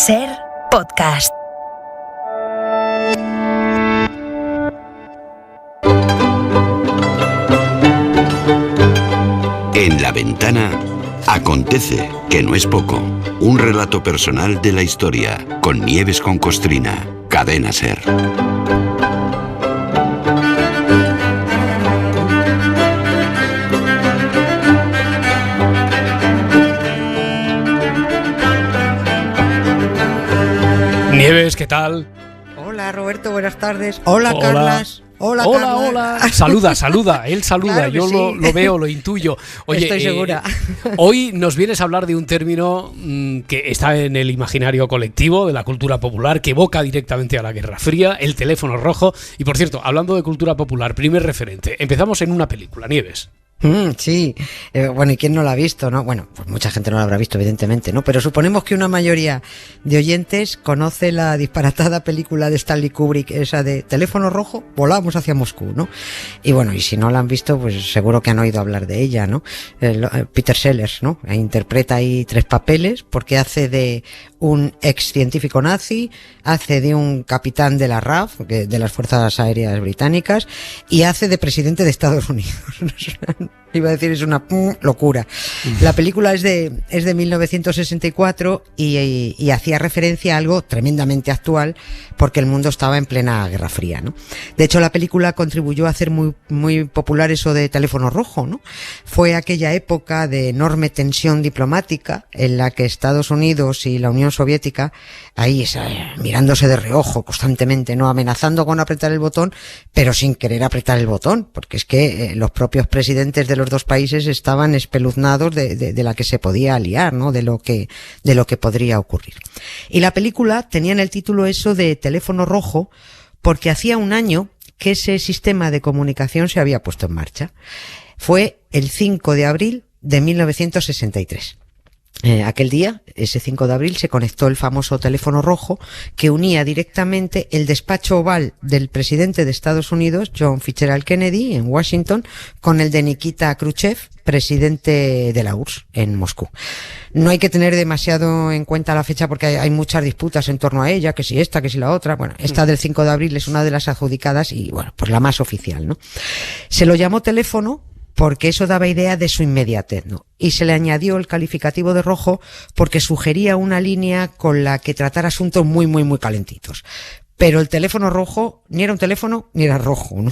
Ser Podcast. En La Ventana acontece, que no es poco, un relato personal de la historia, con Nieves con Costrina, Cadena Ser. Nieves, ¿qué tal? Hola Roberto, buenas tardes. Hola Carlas. Hola, hola. Saluda, él saluda, claro yo sí. lo veo, lo intuyo. Oye, estoy segura. Hoy nos vienes a hablar de un término que está en el imaginario colectivo de la cultura popular, que evoca directamente a la Guerra Fría, el teléfono rojo. Y por cierto, hablando de cultura popular, primer referente, empezamos en una película, Nieves. Sí, bueno, ¿y quién no la ha visto, no? Bueno, pues mucha gente no la habrá visto, evidentemente, ¿no? Pero suponemos que una mayoría de oyentes conoce la disparatada película de Stanley Kubrick, esa de Teléfono Rojo, volamos hacia Moscú, ¿no? Y bueno, y si no la han visto, pues seguro que han oído hablar de ella, ¿no? Peter Sellers, ¿no? Interpreta ahí 3 papeles, porque hace de un ex científico nazi, hace de un capitán de la RAF, de las Fuerzas Aéreas Británicas, y hace de presidente de Estados Unidos. Iba a decir, es una locura. La película es de 1964 y hacía referencia a algo tremendamente actual, porque el mundo estaba en plena Guerra Fría, ¿no? De hecho, la película contribuyó a hacer muy popular eso de teléfono rojo, ¿no? Fue aquella época de enorme tensión diplomática en la que Estados Unidos y la Unión Soviética ahí mirándose de reojo constantemente, ¿no? Amenazando con apretar el botón, pero sin querer apretar el botón, porque es que los propios presidentes de los dos países estaban espeluznados de la que se podía liar, ¿no? De lo que podría ocurrir. Y la película tenía en el título eso de teléfono rojo, porque hacía un año que ese sistema de comunicación se había puesto en marcha. Fue el 5 de abril de 1963. Aquel día, ese 5 de abril, se conectó el famoso teléfono rojo que unía directamente el despacho oval del presidente de Estados Unidos, John Fitzgerald Kennedy, en Washington, con el de Nikita Khrushchev, presidente de la URSS, en Moscú. No hay que tener demasiado en cuenta la fecha porque hay muchas disputas en torno a ella, que si esta, que si la otra. Bueno, esta del 5 de abril es una de las adjudicadas y, bueno, pues la más oficial, ¿no? Se lo llamó teléfono porque eso daba idea de su inmediatez, ¿no? Y se le añadió el calificativo de rojo porque sugería una línea con la que tratar asuntos muy calentitos. Pero el teléfono rojo ni era un teléfono ni era rojo, ¿no?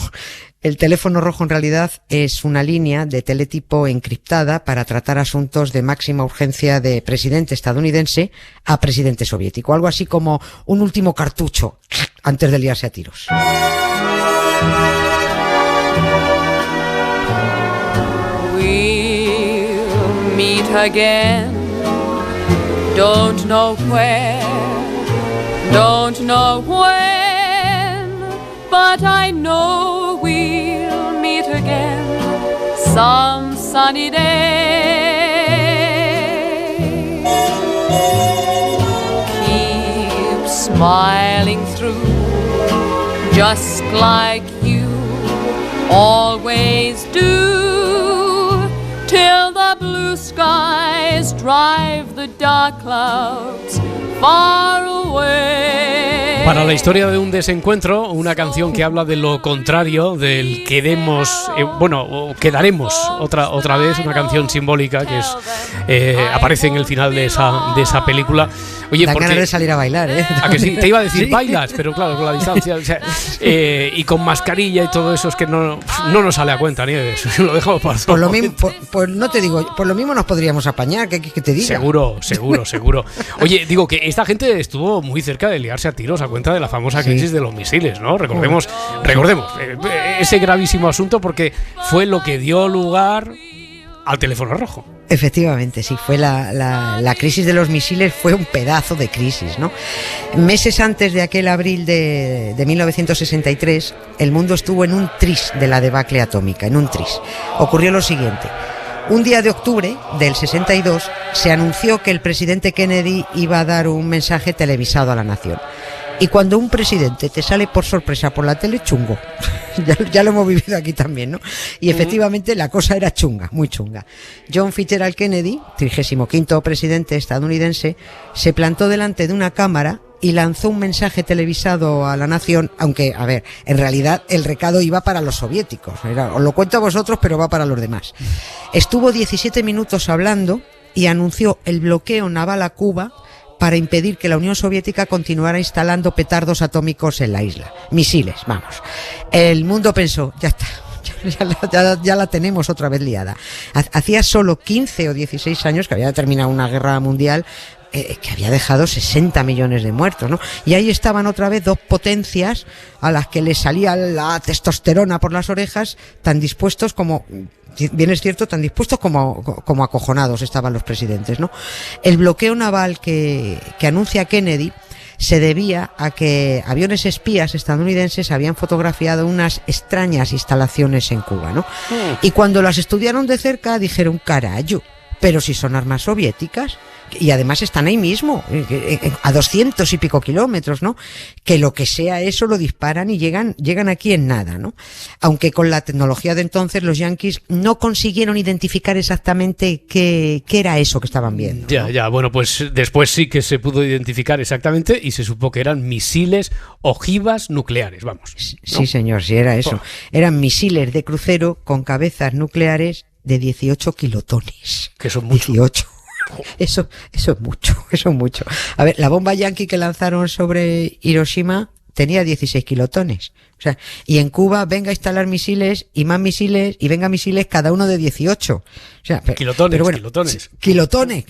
El teléfono rojo en realidad es una línea de teletipo encriptada para tratar asuntos de máxima urgencia de presidente estadounidense a presidente soviético. Algo así como un último cartucho antes de liarse a tiros. We'll meet again, don't know where, don't know when, but I know we'll meet again some sunny day. Keep smiling through, just like you always do, till the blue skies drive the dark clouds far away. Para la historia de un desencuentro, una canción que habla de lo contrario, del queremos, quedaremos otra vez, una canción simbólica que aparece en el final de esa película. Oye, dan ganas de salir a bailar, ¿eh? ¿A que sí? Te iba a decir, ¿sí? Bailas, pero claro, con la distancia, y con mascarilla y todo eso es que no nos sale a cuenta, Nieves. Lo dejamos para por lo mismo, no te digo, por lo mismo nos podríamos apañar, que te diga. Seguro. Oye, digo que esta gente estuvo muy cerca de liarse a tiros a cuenta de la famosa crisis de los misiles, ¿no? Recordemos ese gravísimo asunto porque fue lo que dio lugar al teléfono rojo. Efectivamente, sí, fue la crisis de los misiles, fue un pedazo de crisis, ¿no? Meses antes de aquel abril de 1963, el mundo estuvo en un tris de la debacle atómica, en un tris. Ocurrió lo siguiente. Un día de octubre del 62 se anunció que el presidente Kennedy iba a dar un mensaje televisado a la nación. Y cuando un presidente te sale por sorpresa por la tele, chungo. Ya lo hemos vivido aquí también, ¿no? Y efectivamente la cosa era chunga, muy chunga. John Fitzgerald Kennedy, 35º presidente estadounidense, se plantó delante de una cámara y lanzó un mensaje televisado a la nación, aunque, a ver, en realidad el recado iba para los soviéticos. Os lo cuento a vosotros, pero va para los demás. Estuvo 17 minutos hablando y anunció el bloqueo naval a Cuba para impedir que la Unión Soviética continuara instalando petardos atómicos en la isla. Misiles, vamos. El mundo pensó, ya está, ya la tenemos otra vez liada. Hacía solo 15 o 16 años que había terminado una guerra mundial que había dejado 60 millones de muertos, ¿no? Y ahí estaban otra vez dos potencias a las que les salía la testosterona por las orejas, tan dispuestos como... Bien es cierto, tan dispuestos como acojonados estaban los presidentes, ¿no? El bloqueo naval que anuncia Kennedy se debía a que aviones espías estadounidenses habían fotografiado unas extrañas instalaciones en Cuba, ¿no? Y cuando las estudiaron de cerca dijeron, carayo, pero si son armas soviéticas, y además están ahí mismo, a 200 y pico kilómetros, ¿no? Que lo que sea eso lo disparan y llegan aquí en nada, ¿no? Aunque con la tecnología de entonces los yanquis no consiguieron identificar exactamente qué era eso que estaban viendo, ¿no? Ya, bueno, pues después sí que se pudo identificar exactamente y se supo que eran misiles ojivas nucleares, vamos, ¿no? Sí, señor, sí era eso. Eran misiles de crucero con cabezas nucleares de 18 kilotones. Que son muchos. 18. Eso es mucho. A ver, la bomba yanqui que lanzaron sobre Hiroshima tenía 16 kilotones. O sea, y en Cuba venga a instalar misiles y más misiles y venga misiles cada uno de 18. O sea, kilotones. Kilotones.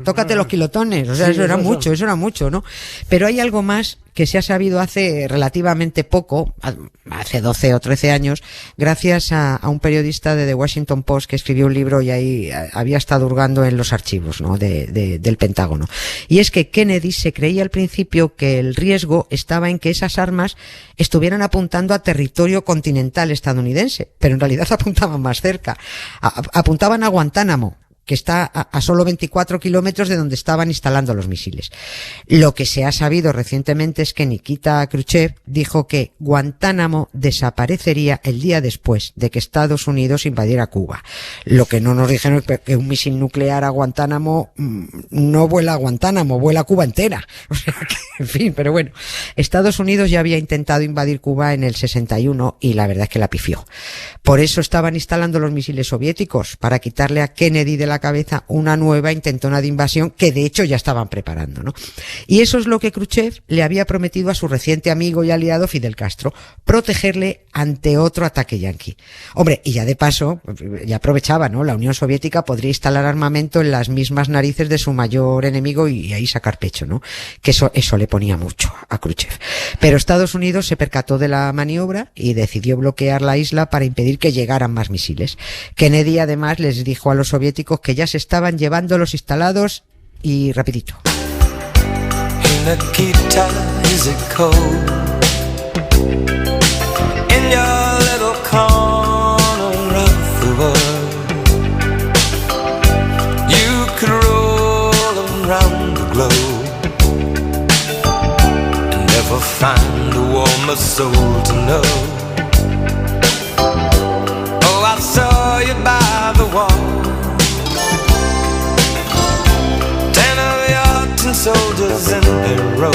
Tócate los kilotones. O sea, eso era mucho, ¿no? Pero hay algo más que se ha sabido hace relativamente poco, hace 12 o 13 años, gracias a un periodista de The Washington Post que escribió un libro y ahí había estado hurgando en los archivos, ¿no? del Pentágono. Y es que Kennedy se creía al principio que el riesgo estaba en que esas armas estuvieran apuntando a territorio continental estadounidense, pero en realidad apuntaban más cerca. Apuntaban a Guantánamo, que está a solo 24 kilómetros de donde estaban instalando los misiles. Lo que se ha sabido recientemente es que Nikita Khrushchev dijo que Guantánamo desaparecería el día después de que Estados Unidos invadiera Cuba. Lo que no nos dijeron es que un misil nuclear a Guantánamo no vuela a Guantánamo, vuela a Cuba entera. O sea que, en fin, pero bueno. Estados Unidos ya había intentado invadir Cuba en el 61 y la verdad es que la pifió. Por eso estaban instalando los misiles soviéticos, para quitarle a Kennedy de la cabeza una nueva intentona de invasión que de hecho ya estaban preparando, ¿no? Y eso es lo que Khrushchev le había prometido a su reciente amigo y aliado Fidel Castro, protegerle ante otro ataque yanqui. Hombre, y ya de paso, ya aprovechaba, ¿no? La Unión Soviética podría instalar armamento en las mismas narices de su mayor enemigo y ahí sacar pecho, ¿no? Que eso le ponía mucho a Khrushchev. Pero Estados Unidos se percató de la maniobra y decidió bloquear la isla para impedir que llegaran más misiles. Kennedy además les dijo a los soviéticos que ya se estaban llevando los instalados y rapidito. Nikita, is it cold? In your little corner of the world, you could roll around the globe and never find a warmer soul to know. Oh, I saw you by the wall, soldiers in their row,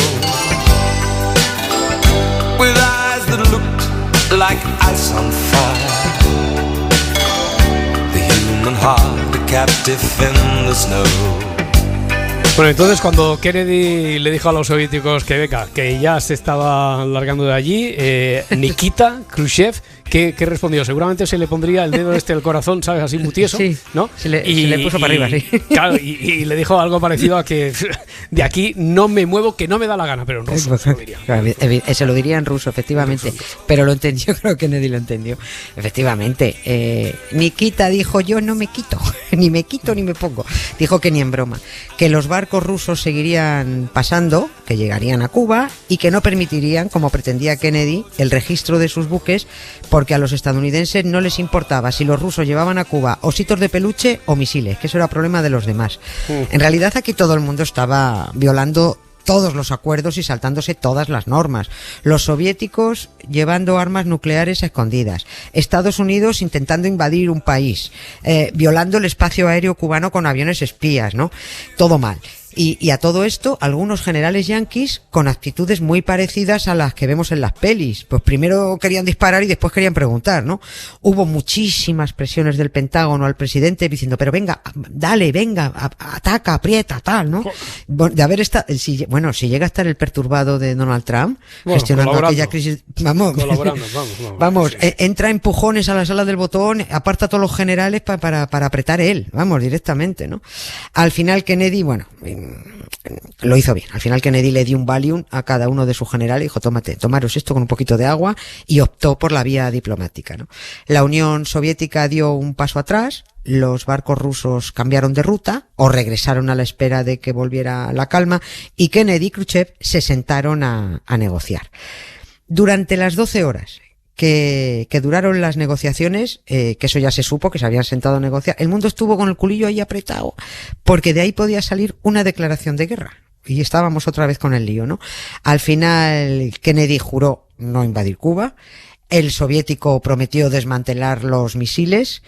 with eyes that looked like ice on fire, the human heart a captive in the snow. Bueno, entonces cuando Kennedy le dijo a los soviéticos que venga, que ya se estaba largando de allí, Nikita Khrushchev, ¿qué respondió? Seguramente se le pondría el dedo del corazón, ¿sabes? Así muy tieso, sí, ¿no? Se le puso para arriba, sí. Claro, y le dijo algo parecido a que de aquí no me muevo, que no me da la gana, pero en ruso se lo diría. Claro, se lo diría en ruso, efectivamente. Pero lo entendió, creo que Kennedy lo entendió. Efectivamente. Nikita dijo, yo no me quito, ni me quito ni me pongo. Dijo que ni en broma. Que los barcos rusos seguirían pasando, que llegarían a Cuba y que no permitirían, como pretendía Kennedy, el registro de sus buques, porque a los estadounidenses no les importaba si los rusos llevaban a Cuba ositos de peluche o misiles, que eso era problema de los demás. En realidad aquí todo el mundo estaba violando todos los acuerdos y saltándose todas las normas. Los soviéticos llevando armas nucleares a escondidas. Estados Unidos intentando invadir un país. Violando el espacio aéreo cubano con aviones espías, ¿no? Todo mal. Y a todo esto, algunos generales yanquis con actitudes muy parecidas a las que vemos en las pelis. Pues primero querían disparar y después querían preguntar, ¿no? Hubo muchísimas presiones del Pentágono al presidente diciendo, pero venga, dale, venga, ataca, aprieta, tal, ¿no? De haber estado, si llega a estar el perturbado de Donald Trump, gestionando aquella crisis, vamos, entra a empujones a la sala del botón, aparta a todos los generales para apretar él, vamos, directamente, ¿no? Al final Kennedy, lo hizo bien. Al final Kennedy le dio un Valium a cada uno de sus generales y dijo, tomaros esto con un poquito de agua, y optó por la vía diplomática, ¿no? La Unión Soviética dio un paso atrás, los barcos rusos cambiaron de ruta o regresaron a la espera de que volviera la calma, y Kennedy y Khrushchev se sentaron a negociar. Durante las 12 horas que duraron las negociaciones, que eso ya se supo, que se habían sentado a negociar, el mundo estuvo con el culillo ahí apretado, porque de ahí podía salir una declaración de guerra. Y estábamos otra vez con el lío, ¿no? Al final Kennedy juró no invadir Cuba, el soviético prometió desmantelar los misiles,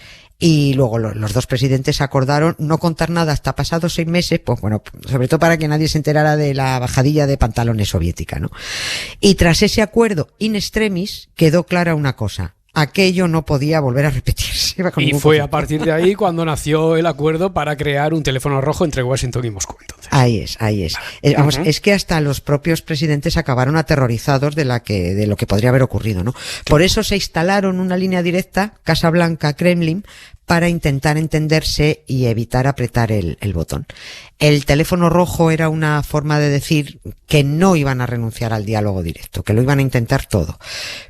y luego los dos presidentes acordaron no contar nada hasta pasados 6 meses, pues bueno, sobre todo para que nadie se enterara de la bajadilla de pantalones soviética, ¿no? Y tras ese acuerdo in extremis quedó clara una cosa: aquello no podía volver a repetirse. Y fue a partir de ahí cuando nació el acuerdo para crear un teléfono rojo entre Washington y Moscú. Entonces. Ahí es. Vamos, es que hasta los propios presidentes acabaron aterrorizados de lo que podría haber ocurrido, ¿no? Por eso se instalaron una línea directa, Casa Blanca-Kremlin, para intentar entenderse y evitar apretar el botón. El teléfono rojo era una forma de decir que no iban a renunciar al diálogo directo, que lo iban a intentar todo.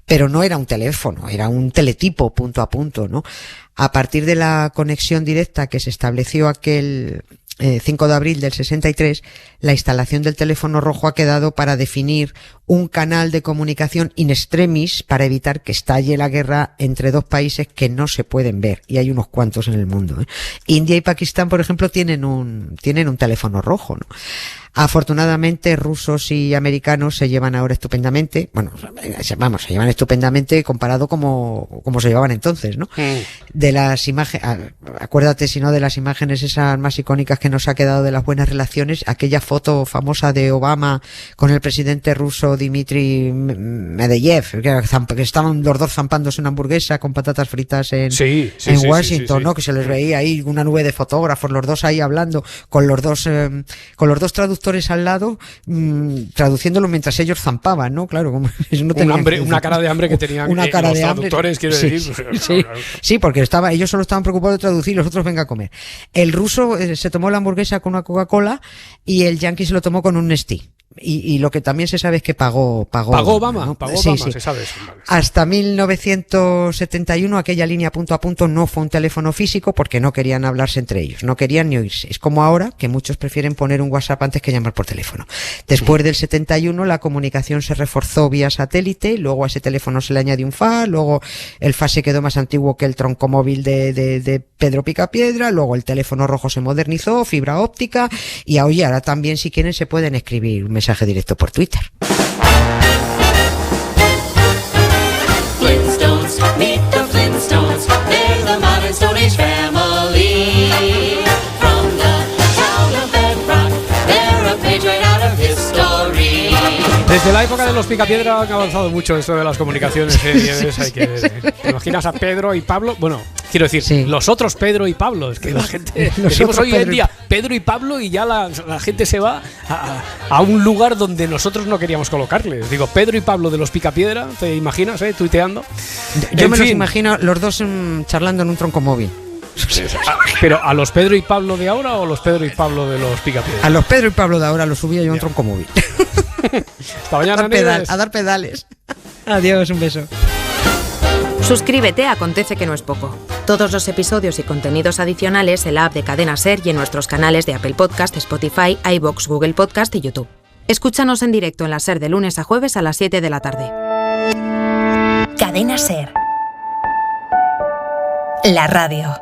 Pero no era un teléfono, era un teletipo punto a punto, ¿no? A partir de la conexión directa que se estableció aquel 5 de abril del 63, la instalación del teléfono rojo ha quedado para definir un canal de comunicación in extremis para evitar que estalle la guerra entre dos países que no se pueden ver, y hay unos cuantos en el mundo, ¿eh? India y Pakistán, por ejemplo, tienen un teléfono rojo, ¿no? Afortunadamente, rusos y americanos se llevan ahora estupendamente. Bueno, se llevan estupendamente comparado como se llevaban entonces, ¿no? De las imágenes, acuérdate si no de las imágenes esas más icónicas que nos ha quedado de las buenas relaciones, aquella foto famosa de Obama con el presidente ruso Dmitry Medvedev, que estaban los dos zampándose una hamburguesa con patatas fritas en Washington, ¿no? Que se les veía ahí una nube de fotógrafos, los dos ahí hablando, con los dos traductores al lado, traduciéndolo mientras ellos zampaban, ¿no? Claro, como no tenían una cara de hambre que tenían los traductores, quiero decir. Sí, porque ellos solo estaban preocupados de traducir, los otros venga a comer. El ruso se tomó la hamburguesa con una Coca-Cola y el yanqui se lo tomó con un Nestí. Y lo que también se sabe es que pagó Obama, ¿no? Pagó sí, Obama, sí. se sabe eso. Vale. Hasta 1971 aquella línea punto a punto no fue un teléfono físico porque no querían hablarse entre ellos, no querían ni oírse. Es como ahora que muchos prefieren poner un WhatsApp antes que llamar por teléfono. Después del 71 la comunicación se reforzó vía satélite, luego a ese teléfono se le añadió un FAS, luego el FAS se quedó más antiguo que el troncomóvil de Pedro Picapiedra, luego el teléfono rojo se modernizó, fibra óptica, y hoy ahora también, si quieren, se pueden escribir un mensaje directo por Twitter. Flintstones, meet the Flintstones, they're the modern Stone Age family. From the town of Bedrock, they're a page right out of history. Desde la época de los Picapiedra han avanzado mucho esto de las comunicaciones. ¿Te imaginas a Pedro y Pablo? Bueno, quiero decir, sí. Los otros Pedro y Pablo. Es que la gente decimos hoy en día Pedro y Pablo y ya la gente se va a un lugar donde nosotros no queríamos colocarles. Digo, Pedro y Pablo de los Picapiedra, ¿te imaginas, tuiteando? Yo me los imagino los dos charlando en un troncomóvil. Pero ¿a los Pedro y Pablo de ahora o los Pedro y Pablo de los Picapiedra? A los Pedro y Pablo de ahora los subía yo en un troncomóvil. Hasta mañana, a dar pedales. Adiós, un beso. Suscríbete a Acontece que no es poco. Todos los episodios y contenidos adicionales en la app de Cadena SER y en nuestros canales de Apple Podcast, Spotify, iVoox, Google Podcast y YouTube. Escúchanos en directo en la SER de lunes a jueves a las 7 de la tarde. Cadena SER. La radio.